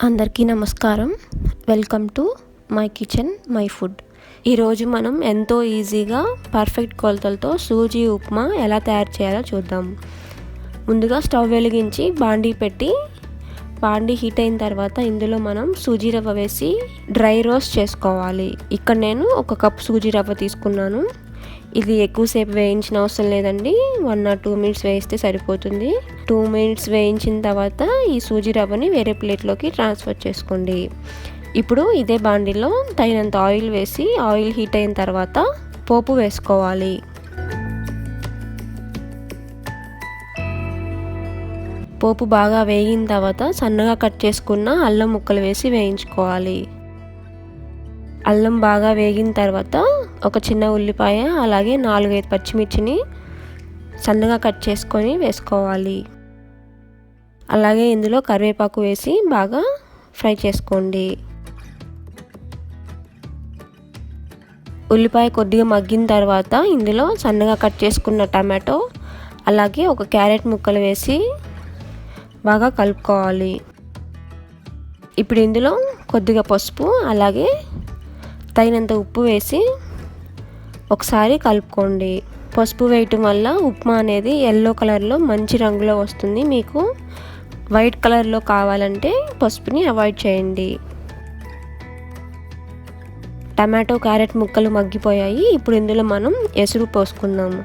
అందరికీ నమస్కారం. Welcome to my kitchen my food. ఈరోజు మనం ఎంతో ఈజీగా పర్ఫెక్ట్ కొలతలతో సూజీ ఉప్మా ఎలా తయారు చేయాలో చూద్దాం. ముందుగా స్టవ్ వెలిగించి బాండీ పెట్టి బాండీ హీట్ అయిన తర్వాత ఇందులో మనం సూజీ రవ్వ వేసి డ్రై రోస్ట్ చేసుకోవాలి. ఇక్కడ నేను 1 కప్ సూజీ రవ్వ తీసుకున్నాను. ఇది ఎక్కువసేపు వేయించిన అవసరం లేదండి, 1 or 2 minutes వేయిస్తే సరిపోతుంది. 2 minutes వేయించిన తర్వాత ఈ సూజీ రవ్వని వేరే ప్లేట్లోకి ట్రాన్స్ఫర్ చేసుకోండి. ఇప్పుడు ఇదే బాండీలో తగినంత ఆయిల్ వేసి ఆయిల్ హీట్ అయిన తర్వాత పోపు వేసుకోవాలి. పోపు బాగా వేగిన తర్వాత సన్నగా కట్ చేసుకున్న అల్లం ముక్కలు వేసి వేయించుకోవాలి. అల్లం బాగా వేగిన తర్వాత ఒక చిన్న ఉల్లిపాయ అలాగే 4-5 పచ్చిమిర్చిని సన్నగా కట్ చేసుకొని వేసుకోవాలి. అలాగే ఇందులో కరివేపాకు వేసి బాగా ఫ్రై చేసుకోండి. ఉల్లిపాయ కొద్దిగా మగ్గిన తర్వాత ఇందులో సన్నగా కట్ చేసుకున్న టమాటో అలాగే ఒక క్యారెట్ ముక్కలు వేసి బాగా కలుపుకోవాలి. ఇప్పుడు ఇందులో కొద్దిగా పసుపు అలాగే తగినంత ఉప్పు వేసి ఒకసారి కలుపుకోండి. పసుపు వేయటం వల్ల ఉప్మా అనేది ఎల్లో కలర్లో మంచి రంగులో వస్తుంది. మీకు వైట్ కలర్లో కావాలంటే పసుపుని అవాయిడ్ చేయండి. టమాటో క్యారెట్ ముక్కలు మగ్గిపోయాయి. ఇప్పుడు ఇందులో మనం ఎసురు పోసుకుందాము.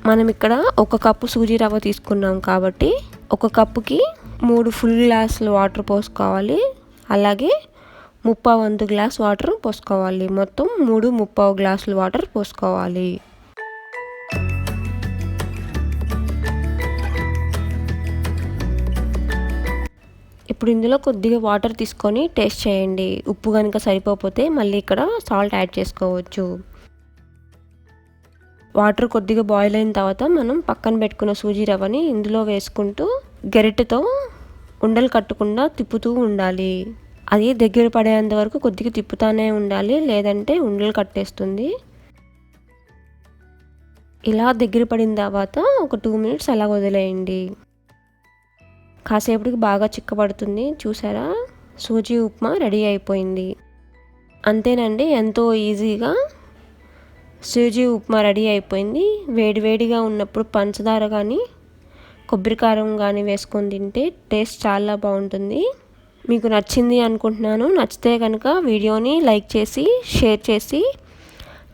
మనం ఇక్కడ 1 కప్పు సూజీ రవ్వ తీసుకున్నాం కాబట్టి 1 కప్పుకి 3 ఫుల్ గ్లాసులు వాటర్ పోసుకోవాలి. అలాగే 3/4 గ్లాస్ వాటర్ పోసుకోవాలి. మొత్తం 3/3 గ్లాసులు వాటర్ పోసుకోవాలి. ఇప్పుడు ఇందులో కొద్దిగా వాటర్ తీసుకొని టేస్ట్ చేయండి. ఉప్పు కనుక సరిపోతే మళ్ళీ ఇక్కడ సాల్ట్ యాడ్ చేసుకోవచ్చు. వాటర్ కొద్దిగా బాయిల్ అయిన తర్వాత మనం పక్కన పెట్టుకున్న సూజీ రవ్వని ఇందులో వేసుకుంటూ గరిటెతో ఉండలు కట్టకుండా తిప్పుతూ ఉండాలి. అది దగ్గర పడేంత వరకు కొద్దిగా తిప్పుతానే ఉండాలి, లేదంటే ఉండలు కట్టేస్తుంది. ఇలా దగ్గర పడిన తర్వాత ఒక 2 minutes అలా వదిలేయండి. కాసేపటికి బాగా చిక్కబడుతుంది. చూసారా, సూజీ ఉప్మా రెడీ అయిపోయింది. అంతేనండి, ఎంతో ఈజీగా సూజీ ఉప్మా రెడీ అయిపోయింది. వేడివేడిగా ఉన్నప్పుడు పంచదార కానీ కొబ్బరికారం కానీ వేసుకొని తింటే టేస్ట్ చాలా బాగుంటుంది. మీకు నచ్చింది అనుకుంటున్నాను. నచ్చితే కనుక వీడియోని లైక్ చేసి షేర్ చేసి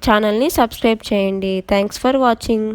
ఛానల్ని సబ్స్క్రైబ్ చేయండి. Thanks for watching.